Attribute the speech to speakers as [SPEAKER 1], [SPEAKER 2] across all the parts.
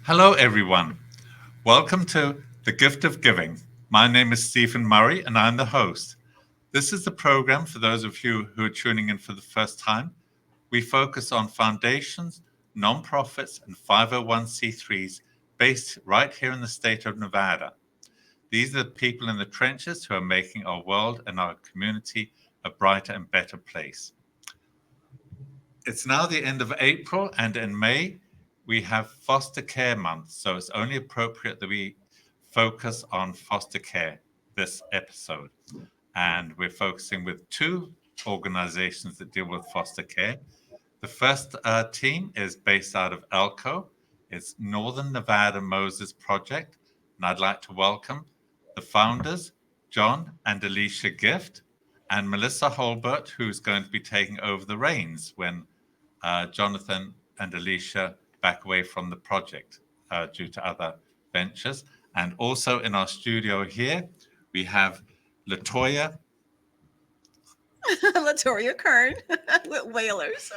[SPEAKER 1] Hello, everyone. Welcome to The Gift of Giving. My name is Stephen Murray, and I'm the host. This is the program for those of you who are tuning in for the first time. We focus on foundations, nonprofits, and 501c3s based right here in the state of Nevada. These are the people in the trenches who are making our world and our community a brighter and better place. It's now the end of April, and in May, we have Foster Care Month. So it's only appropriate that we focus on foster care this episode. And we're focusing with two organizations that deal with foster care. The first team is based out of Elko. It's Northern Nevada Moses Project. And I'd like to welcome the founders, John and Alicia Gift, and Melissa Holbert, who's going to be taking over the reins when Jonathan and Alicia back away from the project due to other ventures. And also in our studio here, we have Latoya
[SPEAKER 2] Latoria Kern with Whalers.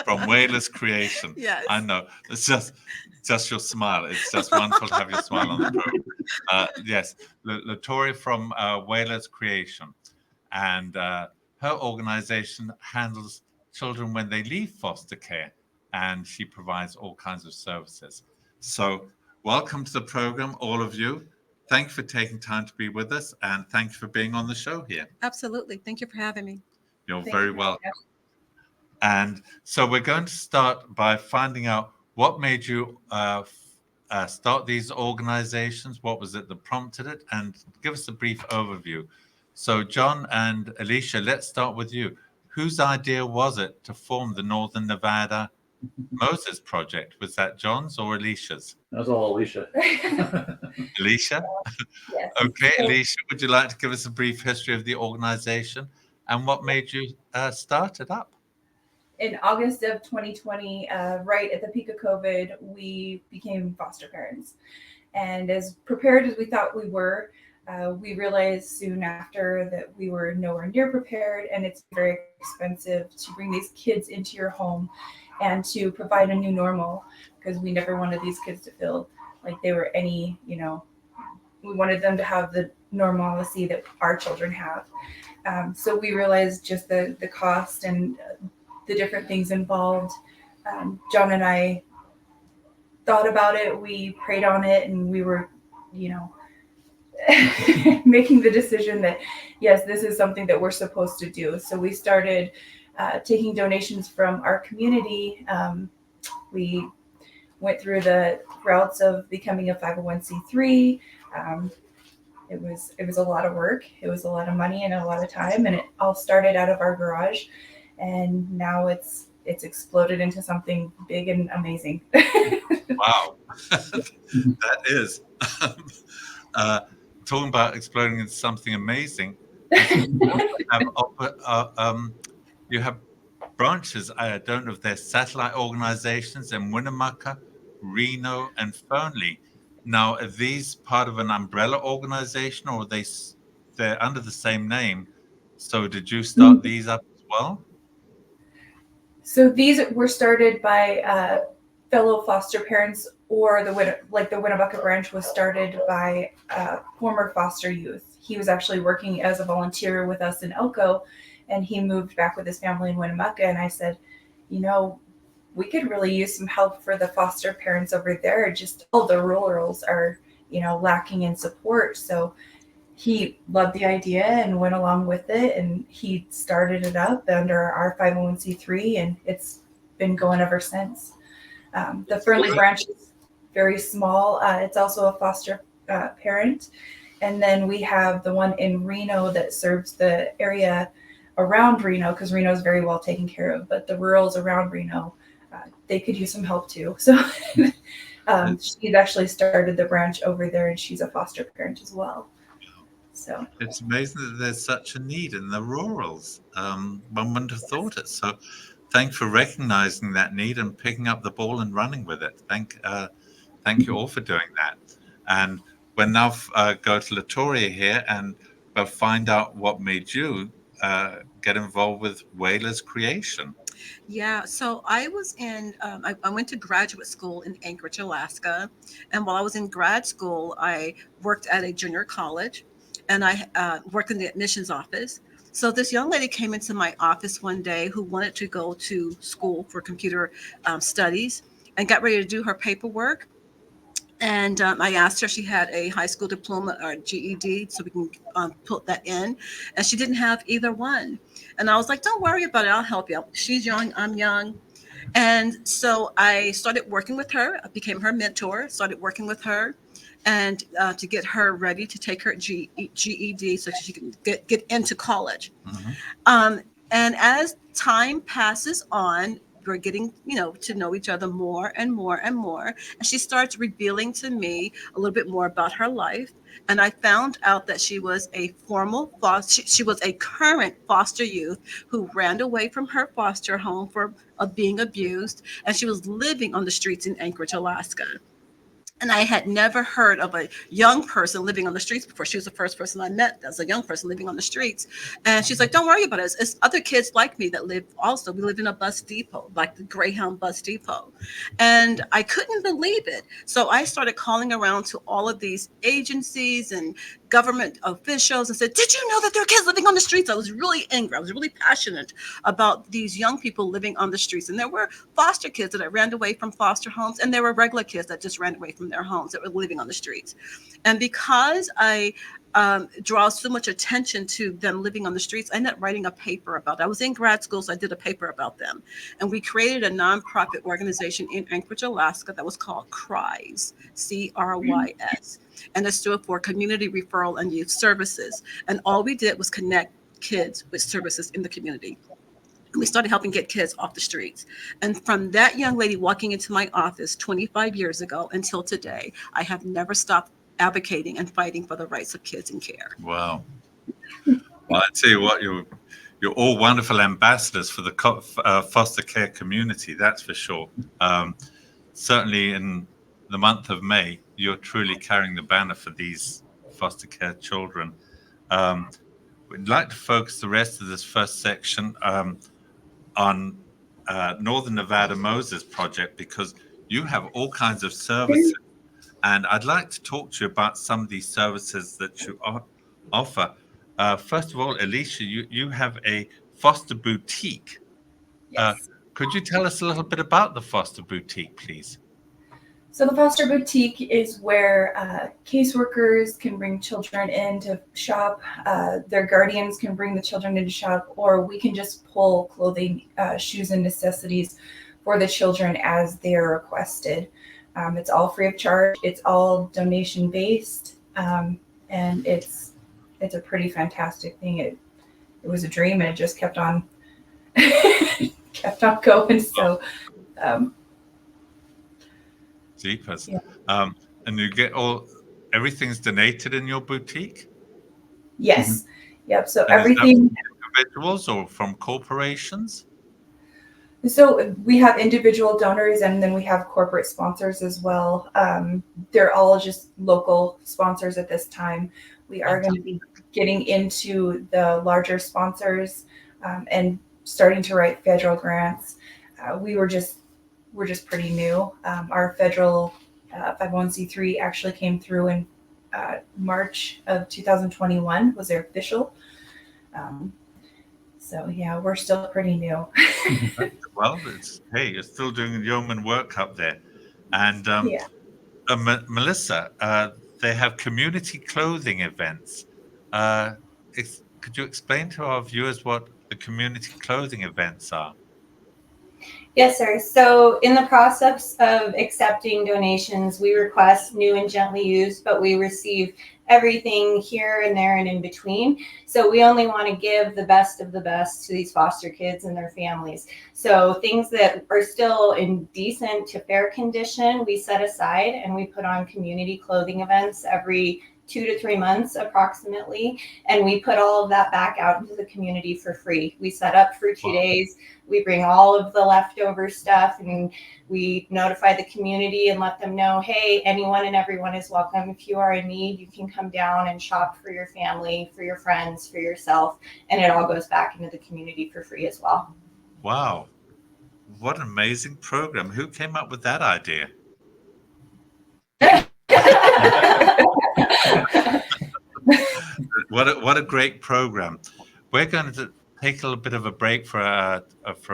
[SPEAKER 1] from Whalers Creation.
[SPEAKER 2] Yes.
[SPEAKER 1] I know. It's just your smile. It's just wonderful to have your smile on the program. Yes, Latoya from Whalers Creation. And her organization handles children when they leave foster care, and she provides all kinds of services. So welcome to the program, all of you. Thank you for taking time to be with us, and thank you for being on the show here.
[SPEAKER 2] Absolutely. Thank you for having me.
[SPEAKER 1] You're
[SPEAKER 3] Thank
[SPEAKER 1] very
[SPEAKER 3] you.
[SPEAKER 1] welcome. And so we're going to start by finding out what made you start these organizations. What was it that prompted it? And give us a brief overview. So, John and Alicia, let's start with you. Whose idea was it to form the Northern Nevada Moses Project? Was that John's or Alicia's?
[SPEAKER 4] That was all Alicia.
[SPEAKER 1] Alicia?
[SPEAKER 3] Yes.
[SPEAKER 1] Okay,
[SPEAKER 3] So,
[SPEAKER 1] Alicia, would you like to give us a brief history of the organization and what made you start it up?
[SPEAKER 3] in August of 2020, right at the peak of COVID, we became foster parents. And as prepared as we thought we were, we realized soon after that we were nowhere near prepared, and it's very expensive to bring these kids into your home and to provide a new normal, because we never wanted these kids to feel like they were we wanted them to have the normalcy that our children have. So we realized just the cost and the different things involved. John and I thought about it, we prayed on it, and we were, making the decision that, yes, this is something that we're supposed to do. So we started taking donations from our community. We went through the routes of becoming a 501c3. It was a lot of work. It was a lot of money and a lot of time, and it all started out of our garage, and now it's exploded into something big and amazing.
[SPEAKER 1] Wow, that is talking about exploding into something amazing. You have branches, I don't know if they're satellite organizations in Winnemucca, Reno, and Fernley. Now, are these part of an umbrella organization, or they're under the same name? So did you start these up as well?
[SPEAKER 3] So these were started by fellow foster parents, or the Winnemucca branch was started by former foster youth. He was actually working as a volunteer with us in Elko, and he moved back with his family in Winnemucca. And I said, we could really use some help for the foster parents over there. Just all the rurals are, lacking in support. So he loved the idea and went along with it, and he started it up under our 501c3, and it's been going ever since. The Fernley branch is very small. It's also a foster parent. And then we have the one in Reno that serves the area around Reno, because Reno is very well taken care of, but the rurals around Reno, they could use some help too. So she's actually started the branch over there, and she's a foster parent as well. So
[SPEAKER 1] it's amazing that there's such a need in the rurals. One wouldn't have thought it. So thanks for recognizing that need and picking up the ball and running with it. Thank you all for doing that. And we'll now go to Latoria here, and we'll find out what made you get involved with Whalers Creation.
[SPEAKER 2] Yeah, so I was I went to graduate school in Anchorage, Alaska. And while I was in grad school, I worked at a junior college and I worked in the admissions office. So this young lady came into my office one day who wanted to go to school for computer studies and got ready to do her paperwork. And I asked her if she had a high school diploma or GED so we can put that in. And she didn't have either one. And I was like, don't worry about it. I'll help you. She's young. I'm young. And so I started working with her. I became her mentor, started working with her and to get her ready to take her GED so she can get into college.
[SPEAKER 1] Mhm.
[SPEAKER 2] Um, and as time passes on, we're getting, to know each other more and more and more. And she starts revealing to me a little bit more about her life. And I found out that she was a formal foster, she was a current foster youth who ran away from her foster home for being abused. And she was living on the streets in Anchorage, Alaska. And I had never heard of a young person living on the streets before. She was the first person I met as a young person living on the streets. And she's like, don't worry about it. It's other kids like me that live also. We live in a bus depot, like the Greyhound bus depot. And I couldn't believe it. So I started calling around to all of these agencies and government officials and said, did you know that there are kids living on the streets? I was really angry. I was really passionate about these young people living on the streets. And there were foster kids that ran away from foster homes, and there were regular kids that just ran away from their homes that were living on the streets. And because I draw so much attention to them living on the streets, I ended up writing a paper about it. I was in grad school, so I did a paper about them. And we created a nonprofit organization in Anchorage, Alaska that was called CRYS, CRYS. And it stood for Community Referral and Youth Services. And all we did was connect kids with services in the community. We started helping get kids off the streets. And from that young lady walking into my office 25 years ago until today, I have never stopped advocating and fighting for the rights of kids in care.
[SPEAKER 1] Wow. Well, I tell you what, you're all wonderful ambassadors for the foster care community. That's for sure. Certainly, in the month of May, you're truly carrying the banner for these foster care children. We'd like to focus the rest of this first section on Northern Nevada Moses Project because you have all kinds of services. And I'd like to talk to you about some of these services that you offer. First of all, Alicia, you have a foster boutique. Uh,
[SPEAKER 3] Yes.
[SPEAKER 1] could you tell us a little bit about the foster boutique, please?
[SPEAKER 3] So the foster boutique is where caseworkers can bring children in to shop. Their guardians can bring the children in to shop, or we can just pull clothing, shoes, and necessities for the children as they're requested. It's all free of charge. It's all donation based, and it's a pretty fantastic thing. It was a dream, and it just kept on kept on going. So.
[SPEAKER 1] Jeepers.
[SPEAKER 3] Yeah.
[SPEAKER 1] And you get everything's donated in your boutique?
[SPEAKER 3] Yes. Yep. So
[SPEAKER 1] And is that
[SPEAKER 3] everything.
[SPEAKER 1] from individuals or from corporations?
[SPEAKER 3] So we have individual donors and then we have corporate sponsors as well. They're all just local sponsors at this time. We are going to be getting into the larger sponsors and starting to write federal grants. We're just pretty new. Our federal 501c3 actually came through in March of 2021 was their official. So yeah, we're still pretty new.
[SPEAKER 1] Well, you're still doing yeoman work up there. And
[SPEAKER 3] Yeah.
[SPEAKER 1] Melissa, they have community clothing events. Could you explain to our viewers what the community clothing events are?
[SPEAKER 4] Yes, sir. So in the process of accepting donations, we request new and gently used, but we receive everything here and there and in between. So we only want to give the best of the best to these foster kids and their families. So things that are still in decent to fair condition, we set aside and we put on community clothing events every 2 to 3 months approximately. And we put all of that back out into the community for free. We set up for 2 days. We bring all of the leftover stuff and we notify the community and let them know, hey, anyone and everyone is welcome. If you are in need, you can come down and shop for your family, for your friends, for yourself. And it all goes back into the community for free as well.
[SPEAKER 1] Wow. What an amazing program. Who came up with that idea? What a great program. We're going to take a little bit of a break for a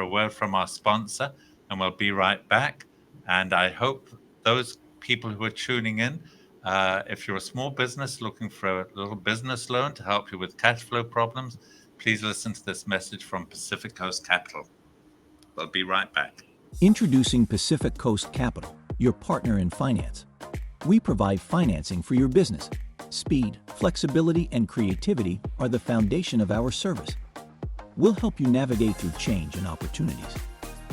[SPEAKER 1] word from our sponsor, and we'll be right back. And I hope those people who are tuning in, if you're a small business looking for a little business loan to help you with cash flow problems, please listen to this message from Pacific Coast Capital. We'll be right back.
[SPEAKER 5] Introducing Pacific Coast Capital, your partner in finance. We provide financing for your business. Speed, flexibility, and creativity are the foundation of our service. We'll help you navigate through change and opportunities.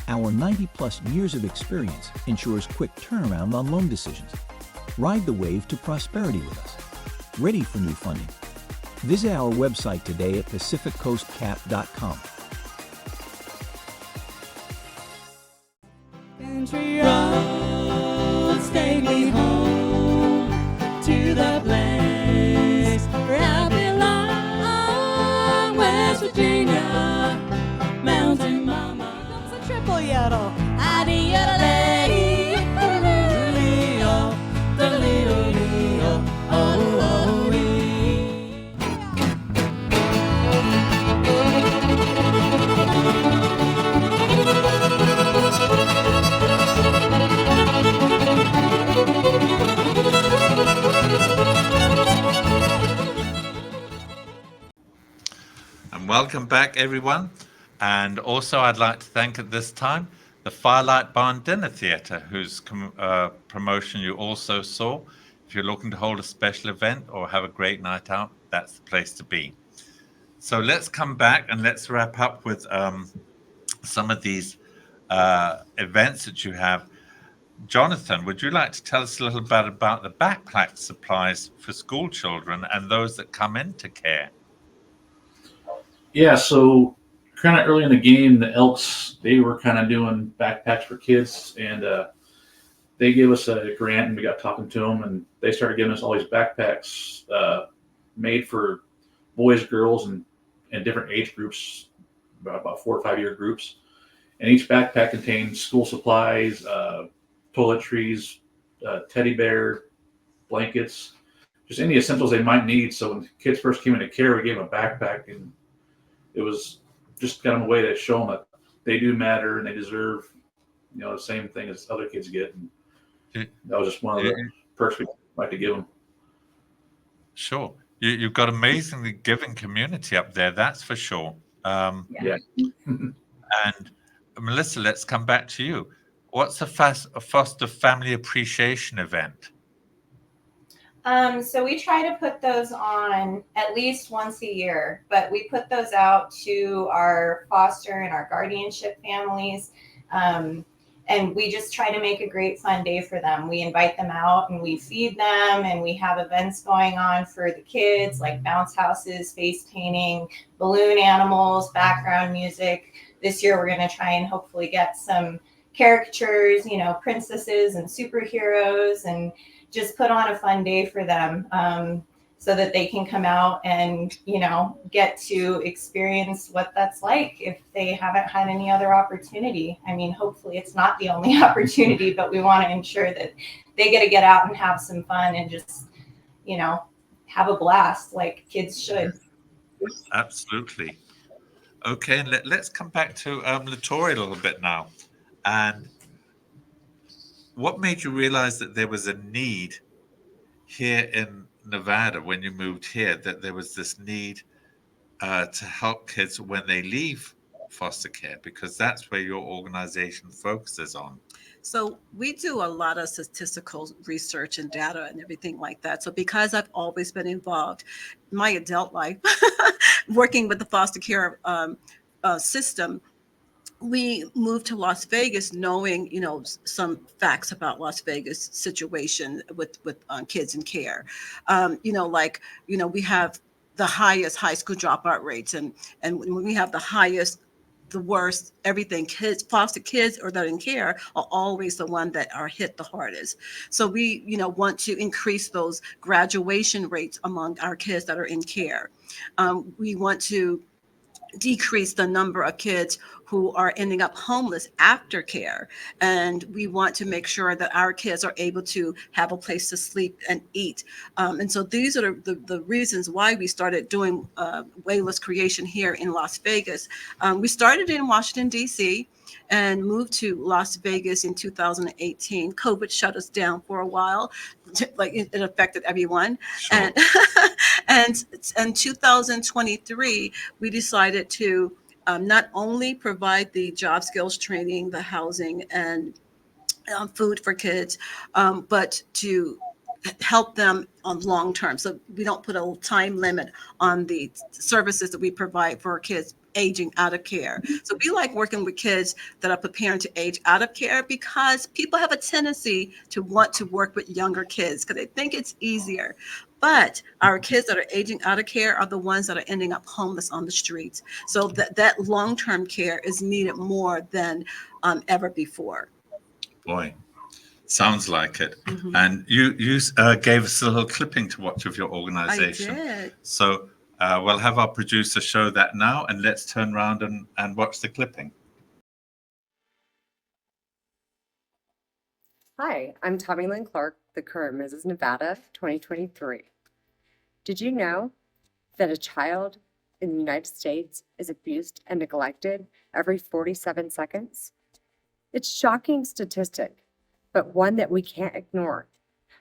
[SPEAKER 5] Our 90-plus years of experience ensures quick turnaround on loan decisions. Ride the wave to prosperity with us. Ready for new funding? Visit our website today at pacificcoastcap.com.
[SPEAKER 6] Pantry roads take me home to the place where I belong, West Virginia, Mountain Mama. Comes a triple yodel. Adi-yodel-ay, da-leo, da-leo, oh-oh-wee.
[SPEAKER 1] And welcome back, everyone. And also, I'd like to thank at this time the Firelight Barn Dinner Theatre, whose promotion you also saw. If you're looking to hold a special event or have a great night out, that's the place to be. So let's come back and let's wrap up with some of these events that you have. Jonathan, would you like to tell us a little bit about the backpack supplies for school children and those that come into care?
[SPEAKER 7] Yeah, so kind of early in the game, the Elks, they were kind of doing backpacks for kids, and they gave us a grant, and we got talking to them, and they started giving us all these backpacks made for boys, girls, and different age groups, about 4 or 5 year groups. And each backpack contained school supplies, toiletries, teddy bear, blankets, just any essentials they might need. So when kids first came into care, we gave them a backpack, and it was just kind of a way to show them that they do matter and they deserve, the same thing as other kids get. And that was just one of the perks we like to give them.
[SPEAKER 1] Sure. You've got amazingly giving community up there, that's for sure.
[SPEAKER 7] Yeah.
[SPEAKER 1] And Melissa, let's come back to you. What's a foster family appreciation event?
[SPEAKER 4] So we try to put those on at least once a year, but we put those out to our foster and our guardianship families. And we just try to make a great fun day for them. We invite them out and we feed them, and we have events going on for the kids, like bounce houses, face painting, balloon animals, background music. This year we're going to try and hopefully get some caricatures, princesses and superheroes, and just put on a fun day for them, so that they can come out and, get to experience what that's like if they haven't had any other opportunity. I mean, hopefully it's not the only opportunity, but we want to ensure that they get to get out and have some fun and just, have a blast like kids should.
[SPEAKER 1] Absolutely. Okay, and let's come back to Loria a little bit now. And what made you realize that there was a need here in Nevada when you moved here, that there was this need to help kids when they leave foster care, because that's where your organization focuses on?
[SPEAKER 2] So we do a lot of statistical research and data and everything like that. So because I've always been involved in my adult life, working with the foster care system, we moved to Las Vegas knowing, some facts about Las Vegas situation with kids in care. We have the highest high school dropout rates, and when we have the worst, everything. Foster kids or that in care are always the one that are hit the hardest. So we, want to increase those graduation rates among our kids that are in care. We want to decrease the number of kids who are ending up homeless after care. And we want to make sure that our kids are able to have a place to sleep and eat. And so these are the reasons why we started doing Wayla's Creation here in Las Vegas. We started in Washington, D.C., and moved to Las Vegas in 2018. COVID shut us down for a while, like it affected everyone.
[SPEAKER 1] Sure.
[SPEAKER 2] And in 2023, we decided to not only provide the job skills training, the housing, and food for kids, but to help them on long term. So we don't put a time limit on the services that we provide for kids aging out of care. So we like working with kids that are preparing to age out of care, because people have a tendency to want to work with younger kids because they think it's easier. But our kids that are aging out of care are the ones that are ending up homeless on the streets. So that long-term care is needed more than ever before.
[SPEAKER 1] Boy, sounds like it.
[SPEAKER 2] Mhm.
[SPEAKER 1] And you gave us a little clipping to watch of your
[SPEAKER 2] I
[SPEAKER 1] organization.
[SPEAKER 2] did.
[SPEAKER 1] So we'll have our producer show that now, and let's turn around and watch the clipping.
[SPEAKER 8] Hi, I'm Tommy Lynn Clark, the current Mrs. Nevada 2023. Did you know that a child in the United States is abused and neglected every 47 seconds? It's a shocking statistic, but one that we can't ignore.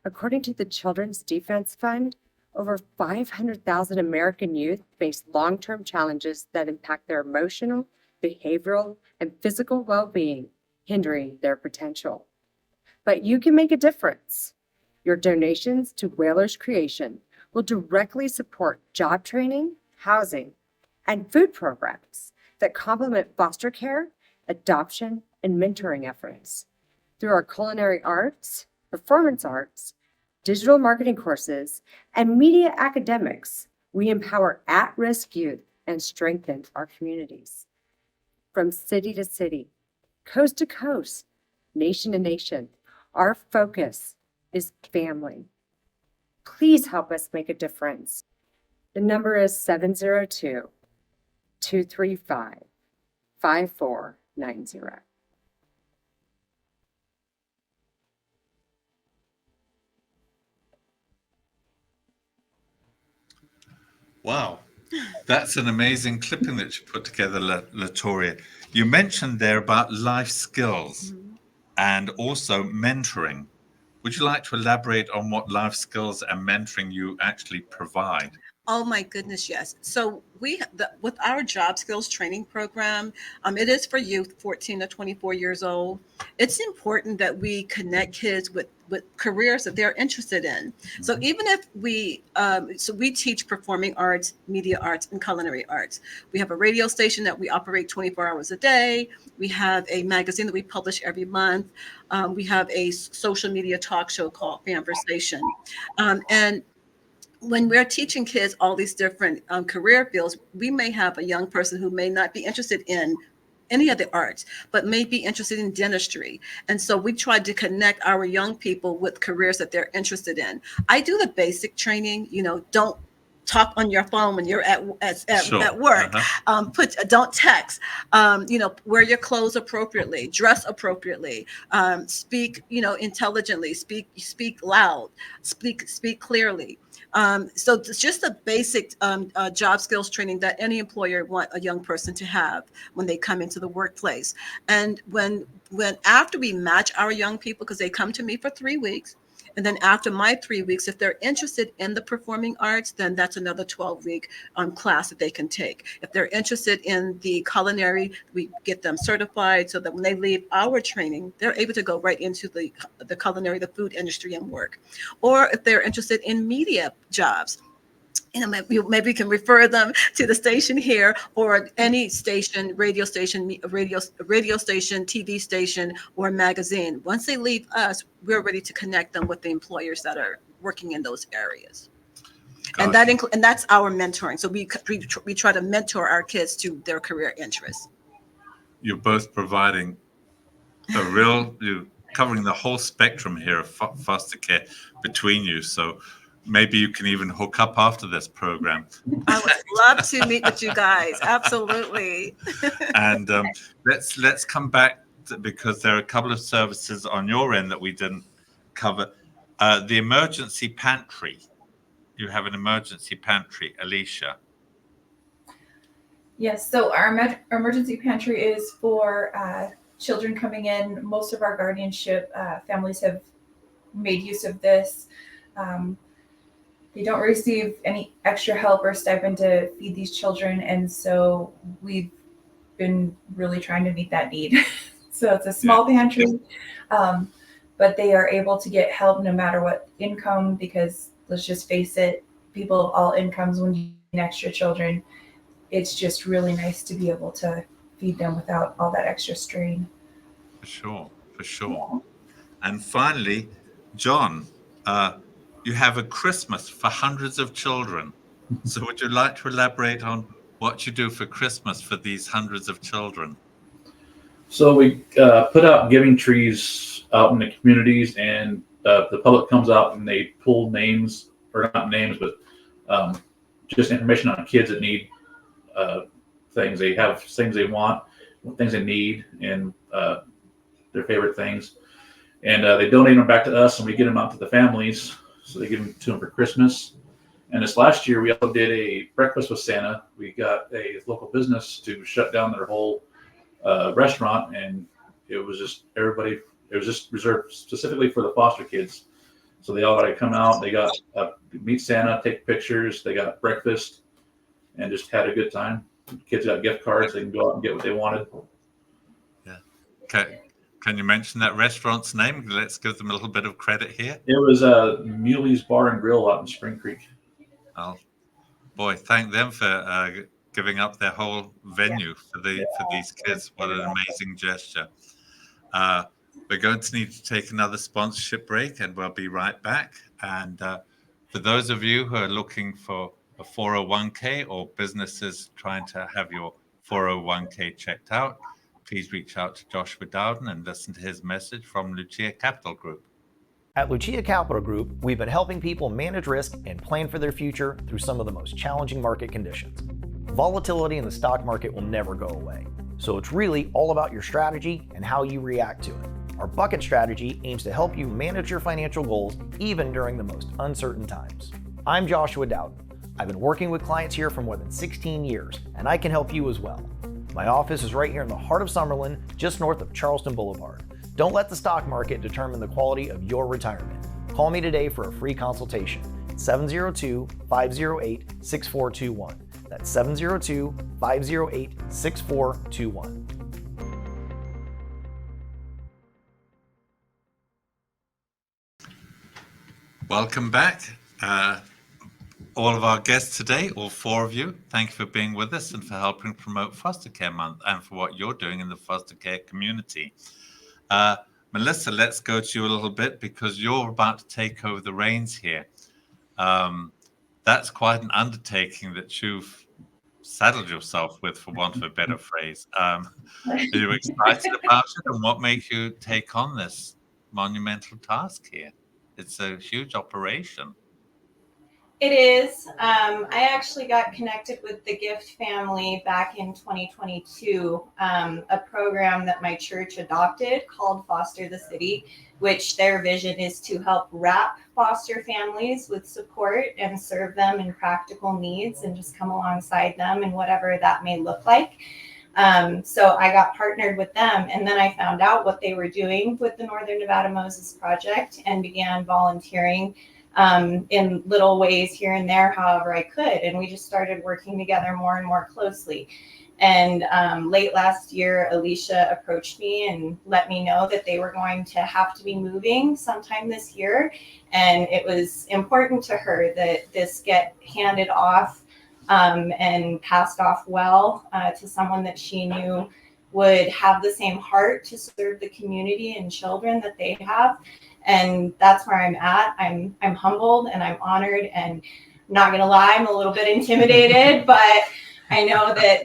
[SPEAKER 8] According to the Children's Defense Fund, over 500,000 American youth face long-term challenges that impact their emotional, behavioral, and physical well-being, hindering their potential. But you can make a difference. Your donations to Whalers Creation will directly support job training, housing, and food programs that complement foster care, adoption, and mentoring efforts. Through our culinary arts, performance arts, digital marketing courses, and media academics, we empower at-risk youth and strengthen our communities. From city to city, coast to coast, nation to nation, our focus is family. Please help us make a difference. The number is 702-235-5490.
[SPEAKER 1] Wow, that's an amazing clipping that you put together, Latoria. You mentioned there about life skills and also mentoring. Would you like to elaborate on what life skills and mentoring you actually provide?
[SPEAKER 2] Oh my goodness, yes. So with our job skills training program, it is for youth 14 to 24 years old. It's important that we connect kids with careers that they're interested in. So even if we teach performing arts, media arts, and culinary arts. We have a radio station that we operate 24 hours a day. We have a magazine that we publish every month. We have a social media talk show called Conversation. And when we're teaching kids all these different career fields, we may have a young person who may not be interested in any of the arts, but may be interested in dentistry. And so we try to connect our young people with careers that they're interested in. I do the basic training, don't talk on your phone when you're at work. Don't text. Wear your clothes appropriately, dress appropriately, speak, intelligently, speak loud, speak clearly. So it's just a basic job skills training that any employer want a young person to have when they come into the workplace. And when after we match our young people, because they come to me for 3 weeks, and then after my 3 weeks, if they're interested in the performing arts, then that's another 12-week class that they can take. If they're interested in the culinary, we get them certified so that when they leave our training, they're able to go right into the culinary, the food industry and work. Or if they're interested in media jobs, maybe we can refer them to the station here or any station, radio station, TV station, or magazine. Once they leave us, we're ready to connect them with the employers that are working in those areas. And that's our mentoring. So we try to mentor our kids to their career interests.
[SPEAKER 1] You're both providing you're covering the whole spectrum here of foster care between you. So maybe you can even hook up after this program.
[SPEAKER 2] I would love to meet with you guys. Absolutely.
[SPEAKER 1] And let's come back because there are a couple of services on your end that we didn't cover. The emergency pantry. You have an emergency pantry, Alicia.
[SPEAKER 3] Yes, so our emergency pantry is for children coming in. Most of our guardianship families have made use of this. They don't receive any extra help or stipend to feed these children, and so we've been really trying to meet that need. So it's a small pantry, but they are able to get help no matter what income, because let's just face it, people of all incomes, when you need extra children, it's just really nice to be able to feed them without all that extra strain.
[SPEAKER 1] For sure, for sure. And finally, John, you have a Christmas for hundreds of children. So would you like to elaborate on what you do for Christmas for these hundreds of children?
[SPEAKER 7] So we put out giving trees out in the communities, and the public comes out and they pull names, or not names, but just information on kids that need things. They have things they want, things they need, and their favorite things. And they donate them back to us, and we get them out to the families. So they give them to them for Christmas. And this last year, we also did a breakfast with Santa. We got a local business to shut down their whole restaurant, and it was just everybody. It was just reserved specifically for the foster kids. So they all got to come out. They got meet Santa, take pictures. They got breakfast, and just had a good time. Kids got gift cards. They can go out and get what they wanted.
[SPEAKER 1] Yeah. Okay. Can you mention that restaurant's name? Let's give them a little bit of credit here.
[SPEAKER 7] It was Muley's Bar and Grill out in Spring Creek.
[SPEAKER 1] Oh, boy, thank them for giving up their whole venue for these kids. What an amazing gesture. We're going to need to take another sponsorship break, and we'll be right back. And for those of you who are looking for a 401k or businesses trying to have your 401k checked out, please reach out to Joshua Dowden and listen to his message from Lucia Capital Group.
[SPEAKER 9] At Lucia Capital Group, we've been helping people manage risk and plan for their future through some of the most challenging market conditions. Volatility in the stock market will never go away, so it's really all about your strategy and how you react to it. Our bucket strategy aims to help you manage your financial goals even during the most uncertain times. I'm Joshua Dowden. I've been working with clients here for more than 16 years, and I can help you as well. My office is right here in the heart of Summerlin, just north of Charleston Boulevard. Don't let the stock market determine the quality of your retirement. Call me today for a free consultation. 702-508-6421. That's 702-508-6421.
[SPEAKER 1] Welcome back. All of our guests today, all four of you, thank you for being with us and for helping promote Foster Care Month and for what you're doing in the foster care community. Melissa, let's go to you a little bit because you're about to take over the reins here. That's quite an undertaking that you've saddled yourself with, for want of a better phrase. Are you excited about it, and what makes you take on this monumental task here? It's a huge operation.
[SPEAKER 4] It is. I actually got connected with the Gift family back in 2022, a program that my church adopted called Foster the City, which their vision is to help wrap foster families with support and serve them in practical needs and just come alongside them in whatever that may look like. So I got partnered with them, and then I found out what they were doing with the Northern Nevada Moses Project and began volunteering in little ways here and there, however I could. And we just started working together more and more closely. And late last year, Alicia approached me and let me know that they were going to have to be moving sometime this year. And it was important to her that this get handed off and passed off well to someone that she knew would have the same heart to serve the community and children that they have. And that's where I'm at. I'm humbled and I'm honored, and not gonna lie, I'm a little bit intimidated, but I know that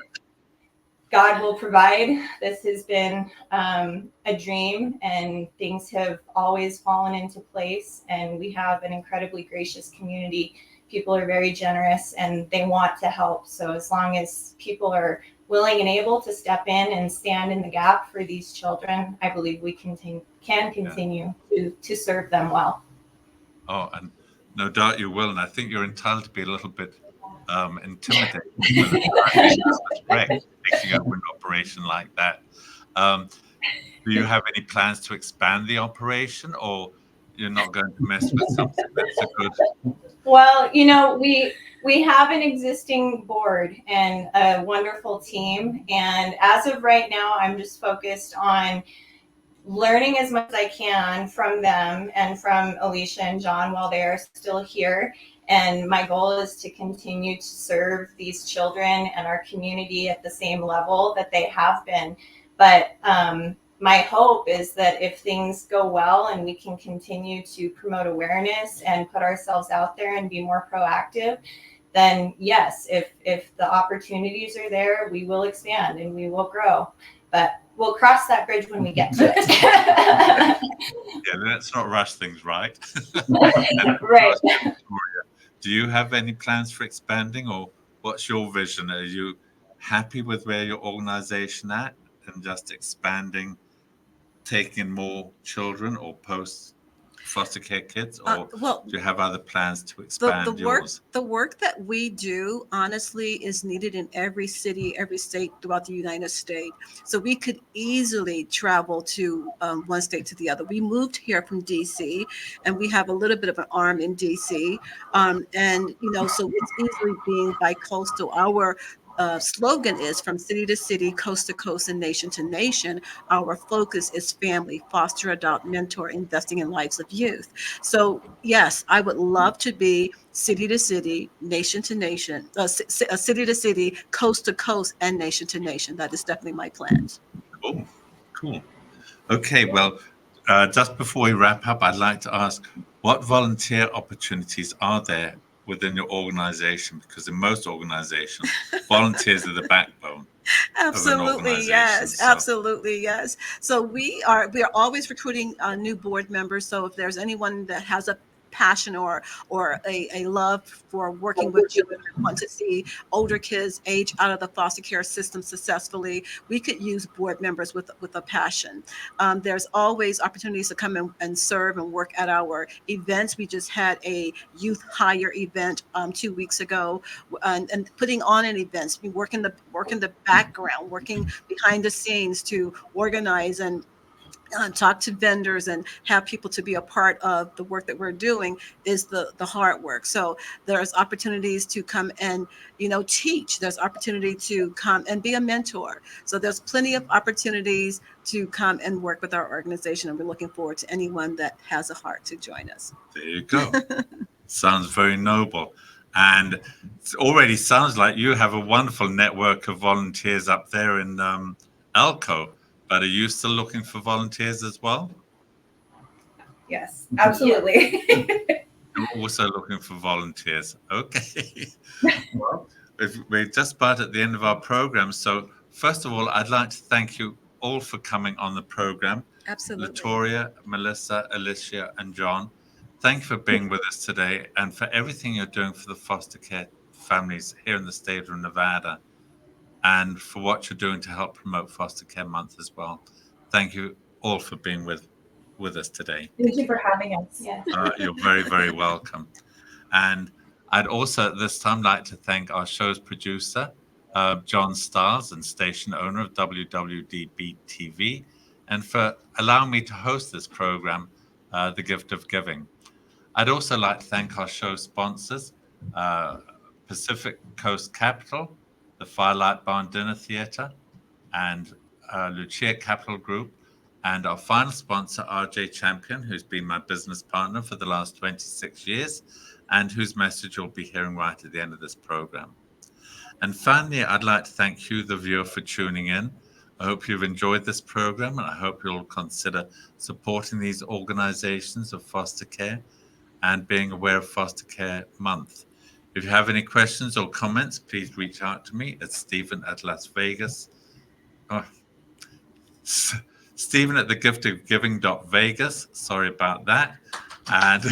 [SPEAKER 4] God will provide. This has been a dream, and things have always fallen into place. And we have an incredibly gracious community. People are very generous and they want to help. So as long as people are willing and able to step in and stand in the gap for these children, I believe we can continue to serve them well.
[SPEAKER 1] Oh, and no doubt you will. And I think you're entitled to be a little bit intimidated. That's great, taking over an operation like that. Do you have any plans to expand the operation, or you're not going to mess with something that's a good?
[SPEAKER 4] Well, you know, we have an existing board and a wonderful team. And as of right now, I'm just focused on learning as much as I can from them and from Alicia and John while they are still here. And my goal is to continue to serve these children and our community at the same level that they have been. But my hope is that if things go well and we can continue to promote awareness and put ourselves out there and be more proactive, then yes, if the opportunities are there, we will expand and we will grow. But we'll cross that bridge when we get to it.
[SPEAKER 1] Yeah, let's not rush things, right?
[SPEAKER 4] Right.
[SPEAKER 1] Do you have any plans for expanding, or what's your vision? Are you happy with where your organization at and just expanding, taking more children or post foster care kids, or
[SPEAKER 2] Well,
[SPEAKER 1] do you have other plans to expand yours?
[SPEAKER 2] The work that we do, honestly, is needed in every city, every state throughout the United States. So we could easily travel to one state to the other. We moved here from DC, and we have a little bit of an arm in DC, and so it's easily being bi-coastal. Our slogan is from city to city, coast to coast, and nation to nation. Our focus is family, foster, adopt, mentor, investing in lives of youth. So yes, I would love to be city to city, nation to nation, city to city, coast to coast, and nation to nation. That is definitely my plans.
[SPEAKER 1] Oh, cool. Okay, well, just before we wrap up, I'd like to ask, what volunteer opportunities are there within your organization? Because in most organizations, volunteers are the backbone.
[SPEAKER 2] Absolutely, yes. Absolutely, yes. So we are always recruiting new board members. So if there's anyone that has a passion or a love for working with children and want to see older kids age out of the foster care system successfully, we could use board members with a passion. There's always opportunities to come in and serve and work at our events. We just had a youth hire event 2 weeks ago, and putting on an event, working the background, working behind the scenes to organize and talk to vendors and have people to be a part of the work that we're doing is the hard work. So there's opportunities to come and teach. There's opportunity to come and be a mentor. So there's plenty of opportunities to come and work with our organization, and we're looking forward to anyone that has a heart to join us.
[SPEAKER 1] There you go. Sounds very noble. And it already sounds like you have a wonderful network of volunteers up there in Elko. But are you still looking for volunteers as well?
[SPEAKER 3] Yes, absolutely.
[SPEAKER 1] I'm also looking for volunteers. Okay. Well, we're just about at the end of our program. So first of all, I'd like to thank you all for coming on the program.
[SPEAKER 2] Absolutely.
[SPEAKER 1] Loria, Melissa, Alicia, and John, thank you for being with us today and for everything you're doing for the foster care families here in the state of Nevada, and for what you're doing to help promote Foster Care Month as well. Thank you all for being with us today.
[SPEAKER 3] Thank you for having us.
[SPEAKER 4] Yeah.
[SPEAKER 1] You're very, very welcome. And I'd also at this time like to thank our show's producer, John Stiles, and station owner of WWDBTV, and for allowing me to host this program, The Gift of Giving. I'd also like to thank our show sponsors, Pacific Coast Capital, the Firelight Barn Dinner Theatre, and Lucia Capital Group, and our final sponsor, RJ Champion, who's been my business partner for the last 26 years, and whose message you'll be hearing right at the end of this program. And finally, I'd like to thank you, the viewer, for tuning in. I hope you've enjoyed this program, and I hope you'll consider supporting these organizations of foster care and being aware of Foster Care Month. If you have any questions or comments, please reach out to me at Stephen@LasVegas.com. Oh, Stephen at thegiftofgiving.vegas. Sorry about that. And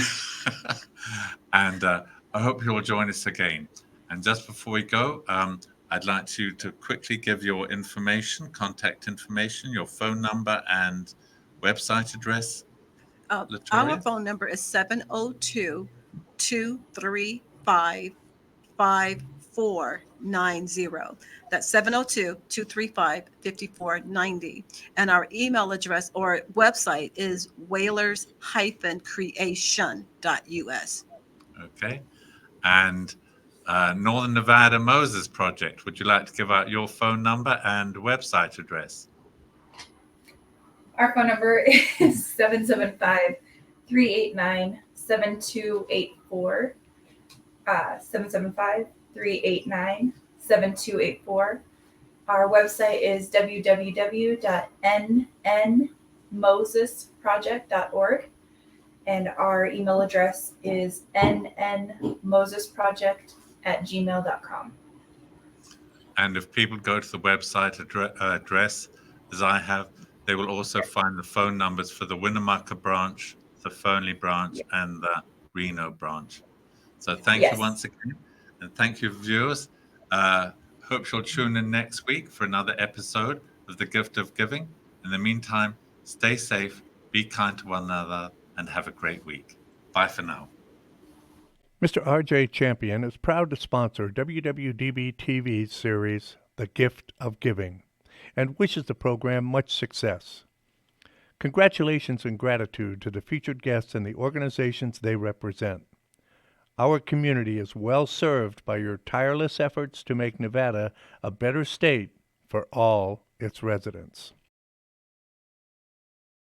[SPEAKER 1] and I hope you'll join us again. And just before we go, I'd like you to quickly give your information, contact information, your phone number, and website address.
[SPEAKER 2] Our
[SPEAKER 1] Latoria?
[SPEAKER 2] phone number is 702 235 5490. That's 702-235-5490. And our email address or website is whalers-creation.us.
[SPEAKER 1] Okay. And Northern Nevada Moses Project, would you like to give out your phone number and website address?
[SPEAKER 3] Our phone number is 775-389-7284. 775-389-7284. Our website is www.nnmosesproject.org. And our email address is nnmosesproject@gmail.com.
[SPEAKER 1] And if people go to the website address, as I have, they will also find the phone numbers for the Winnemucca branch, the Fernley branch, and the Reno branch. So thank you once again. And thank you, viewers. Hope you'll tune in next week for another episode of The Gift of Giving. In the meantime, stay safe, be kind to one another, and have a great week. Bye for now.
[SPEAKER 10] Mr. R.J. Champion is proud to sponsor WWDB-TV's series, The Gift of Giving, and wishes the program much success. Congratulations and gratitude to the featured guests and the organizations they represent. Our community is well served by your tireless efforts to make Nevada a better state for all its residents.